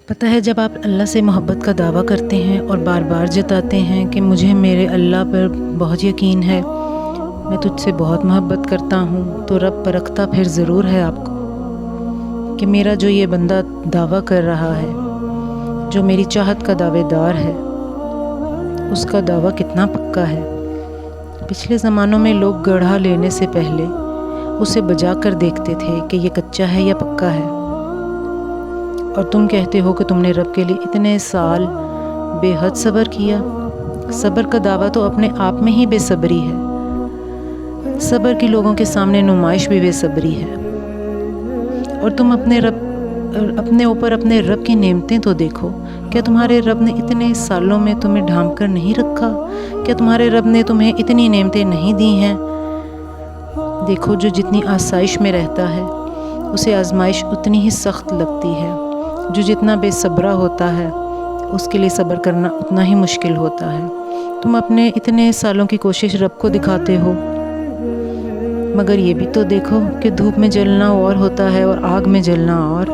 پتہ ہے جب آپ اللہ سے محبت کا دعویٰ کرتے ہیں اور بار بار جتاتے ہیں کہ مجھے میرے اللہ پر بہت یقین ہے، میں تجھ سے بہت محبت کرتا ہوں، تو رب پرکھتا پھر ضرور ہے آپ کو کہ میرا جو یہ بندہ دعویٰ کر رہا ہے، جو میری چاہت کا دعوے دار ہے، اس کا دعویٰ کتنا پکا ہے۔ پچھلے زمانوں میں لوگ گڑھا لینے سے پہلے اسے بجا کر دیکھتے تھے کہ یہ کچا ہے یا پکا ہے، اور تم کہتے ہو کہ تم نے رب کے لیے اتنے سال بے حد صبر کیا۔ صبر کا دعویٰ تو اپنے آپ میں ہی بے صبری ہے۔ صبر کی لوگوں کے سامنے نمائش بھی بے صبری ہے۔ اور تم اپنے اوپر اپنے رب کی نعمتیں تو دیکھو۔ کیا تمہارے رب نے اتنے سالوں میں تمہیں ڈھانپ کر نہیں رکھا؟ کیا تمہارے رب نے تمہیں اتنی نعمتیں نہیں دی ہیں؟ دیکھو، جو جتنی آسائش میں رہتا ہے اسے آزمائش اتنی ہی سخت لگتی ہے۔ جو جتنا بے صبرا ہوتا ہے اس کے لیے صبر کرنا اتنا ہی مشکل ہوتا ہے۔ تم اپنے اتنے سالوں کی کوشش رب کو دکھاتے ہو، مگر یہ بھی تو دیکھو کہ دھوپ میں جلنا اور ہوتا ہے اور آگ میں جلنا اور۔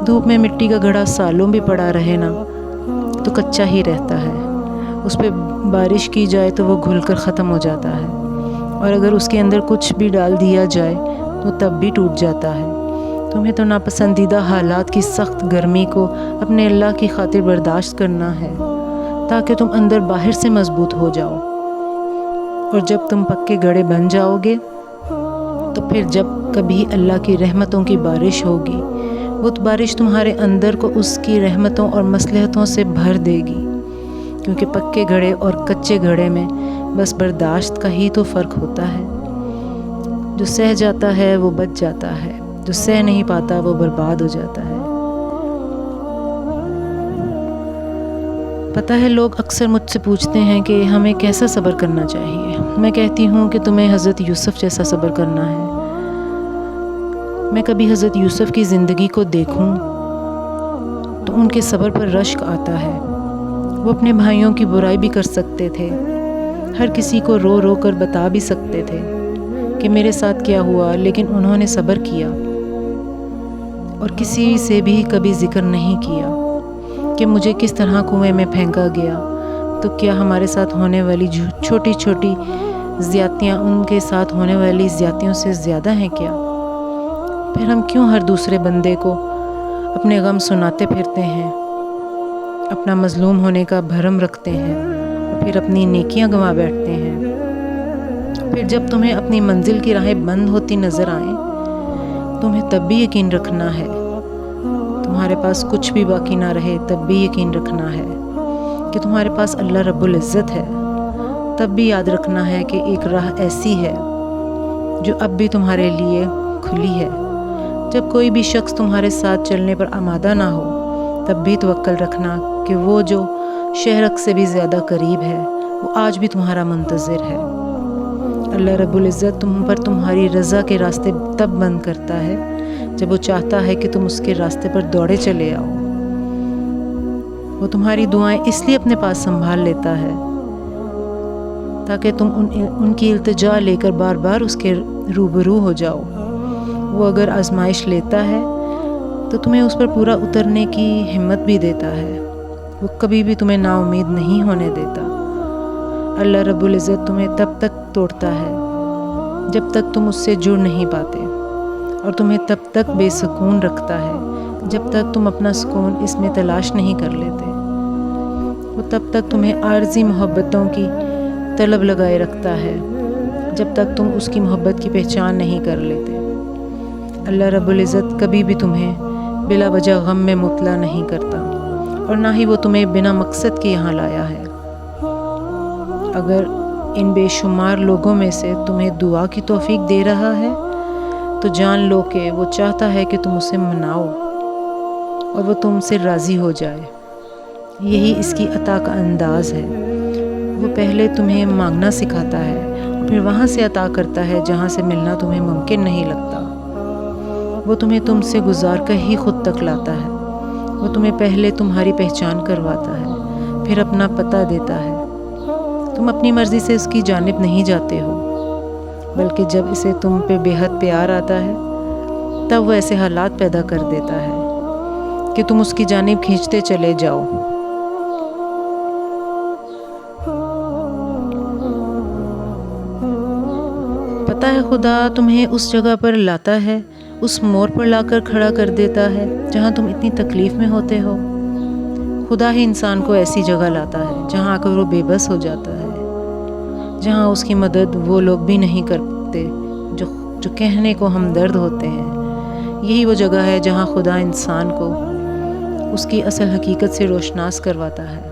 دھوپ میں مٹی کا گھڑا سالوں بھی پڑا رہے نا تو کچا ہی رہتا ہے، اس پہ بارش کی جائے تو وہ گھل کر ختم ہو جاتا ہے، اور اگر اس کے اندر کچھ بھی ڈال دیا جائے تو تب بھی ٹوٹ جاتا ہے۔ تمہیں تو ناپسندیدہ حالات کی سخت گرمی کو اپنے اللہ کی خاطر برداشت کرنا ہے تاکہ تم اندر باہر سے مضبوط ہو جاؤ، اور جب تم پکے گڑھے بن جاؤ گے تو پھر جب کبھی اللہ کی رحمتوں کی بارش ہوگی، وہ بارش تمہارے اندر کو اس کی رحمتوں اور مصلحتوں سے بھر دے گی، کیونکہ پکے گھڑے اور کچے گھڑے میں بس برداشت کا ہی تو فرق ہوتا ہے۔ جو سہ جاتا ہے وہ بچ جاتا ہے، جو سہ نہیں پاتا وہ برباد ہو جاتا ہے۔ پتہ ہے، لوگ اکثر مجھ سے پوچھتے ہیں کہ ہمیں کیسا صبر کرنا چاہیے۔ میں کہتی ہوں کہ تمہیں حضرت یوسف جیسا صبر کرنا ہے۔ میں کبھی حضرت یوسف کی زندگی کو دیکھوں تو ان کے صبر پر رشک آتا ہے۔ وہ اپنے بھائیوں کی برائی بھی کر سکتے تھے، ہر کسی کو رو رو کر بتا بھی سکتے تھے کہ میرے ساتھ کیا ہوا، لیکن انہوں نے صبر کیا اور کسی سے بھی کبھی ذکر نہیں کیا کہ مجھے کس طرح کنویں میں پھینکا گیا، تو کیا ہمارے ساتھ ہونے والی چھوٹی چھوٹی زیادتیاں ان کے ساتھ ہونے والی زیادتیوں سے زیادہ ہیں کیا؟ پھر ہم کیوں ہر دوسرے بندے کو اپنے غم سناتے پھرتے ہیں، اپنا مظلوم ہونے کا بھرم رکھتے ہیں، پھر اپنی نیکیاں گنوا بیٹھتے ہیں؟ پھر جب تمہیں اپنی منزل کی راہیں بند ہوتی نظر آئیں، تمہیں تب بھی یقین رکھنا ہے۔ تمہارے پاس کچھ بھی باقی نہ رہے تب بھی یقین رکھنا ہے کہ تمہارے پاس اللہ رب العزت ہے۔ تب بھی یاد رکھنا ہے کہ ایک راہ ایسی ہے جو اب بھی تمہارے لیے کھلی ہے۔ جب کوئی بھی شخص تمہارے ساتھ چلنے پر آمادہ نہ ہو، تب بھی توکل رکھنا کہ وہ جو شہرک سے بھی زیادہ قریب ہے وہ آج بھی تمہارا منتظر ہے۔ اللہ رب العزت تم پر تمہاری رضا کے راستے تب بند کرتا ہے جب وہ چاہتا ہے کہ تم اس کے راستے پر دوڑے چلے آؤ۔ وہ تمہاری دعائیں اس لیے اپنے پاس سنبھال لیتا ہے تاکہ تم ان کی التجا لے کر بار بار اس کے روبرو ہو جاؤ۔ وہ اگر آزمائش لیتا ہے تو تمہیں اس پر پورا اترنے کی ہمت بھی دیتا ہے۔ وہ کبھی بھی تمہیں نا امید نہیں ہونے دیتا۔ اللہ رب العزت تمہیں تب تک توڑتا ہے جب تک تم اس سے جڑ نہیں پاتے، اور تمہیں تب تک بے سکون رکھتا ہے جب تک تم اپنا سکون اس میں تلاش نہیں کر لیتے۔ وہ تب تک تمہیں عارضی محبتوں کی طلب لگائے رکھتا ہے جب تک تم اس کی محبت کی پہچان نہیں کر لیتے۔ اللہ رب العزت کبھی بھی تمہیں بلا وجہ غم میں مبتلا نہیں کرتا، اور نہ ہی وہ تمہیں بنا مقصد کے یہاں لایا ہے۔ اگر ان بے شمار لوگوں میں سے تمہیں دعا کی توفیق دے رہا ہے تو جان لو کہ وہ چاہتا ہے کہ تم اسے مناؤ اور وہ تم سے راضی ہو جائے۔ یہی اس کی عطا کا انداز ہے۔ وہ پہلے تمہیں مانگنا سکھاتا ہے اور پھر وہاں سے عطا کرتا ہے جہاں سے ملنا تمہیں ممکن نہیں لگتا۔ وہ تمہیں تم سے گزار کر ہی خود تک لاتا ہے۔ وہ تمہیں پہلے تمہاری پہچان کرواتا ہے، پھر اپنا پتہ دیتا ہے۔ تم اپنی مرضی سے اس کی جانب نہیں جاتے ہو، بلکہ جب اسے تم پہ بے حد پیار آتا ہے تب وہ ایسے حالات پیدا کر دیتا ہے کہ تم اس کی جانب کھینچتے چلے جاؤ۔ پتہ ہے خدا تمہیں اس جگہ پر لاتا ہے، اس موڑ پر لا کر کھڑا کر دیتا ہے جہاں تم اتنی تکلیف میں ہوتے ہو۔ خدا ہی انسان کو ایسی جگہ لاتا ہے جہاں آ کر وہ بے بس ہو جاتا ہے، جہاں اس کی مدد وہ لوگ بھی نہیں کرتے جو کہنے کو ہمدرد ہوتے ہیں۔ یہی وہ جگہ ہے جہاں خدا انسان کو اس کی اصل حقیقت سے روشناس کرواتا ہے۔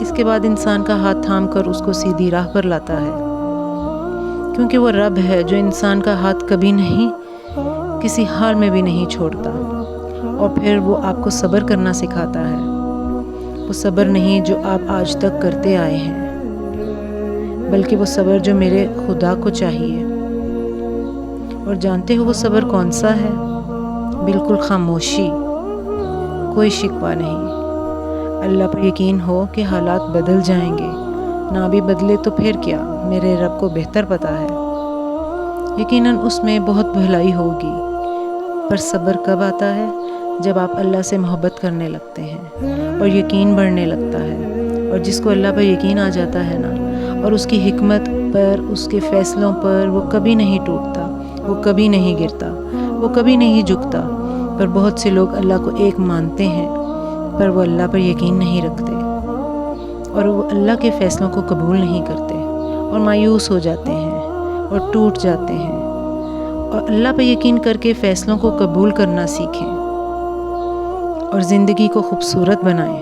اس کے بعد انسان کا ہاتھ تھام کر اس کو سیدھی راہ پر لاتا ہے، کیونکہ وہ رب ہے جو انسان کا ہاتھ کبھی نہیں، کسی حال میں بھی نہیں چھوڑتا، اور پھر وہ آپ کو صبر کرنا سکھاتا ہے۔ وہ صبر نہیں جو آپ آج تک کرتے آئے ہیں، بلکہ وہ صبر جو میرے خدا کو چاہیے۔ اور جانتے ہو وہ صبر کون سا ہے؟ بالکل خاموشی، کوئی شکوہ نہیں، اللہ پر یقین ہو کہ حالات بدل جائیں گے، نہ بھی بدلے تو پھر کیا، میرے رب کو بہتر پتہ ہے۔ یقیناً اس میں بہت بھلائی ہوگی، پر صبر کب آتا ہے؟ جب آپ اللہ سے محبت کرنے لگتے ہیں اور یقین بڑھنے لگتا ہے، اور جس کو اللہ پر یقین آ جاتا ہے نا، اور اس کی حکمت پر، اس کے فیصلوں پر، وہ کبھی نہیں ٹوٹتا، وہ کبھی نہیں گرتا، وہ کبھی نہیں جھکتا۔ پر بہت سے لوگ اللہ کو ایک مانتے ہیں، پر وہ اللہ پر یقین نہیں رکھتے، اور وہ اللہ کے فیصلوں کو قبول نہیں کرتے، اور مایوس ہو جاتے ہیں اور ٹوٹ جاتے ہیں۔ اور اللہ پر یقین کر کے فیصلوں کو قبول کرنا سیکھیں اور زندگی کو خوبصورت بنائیں۔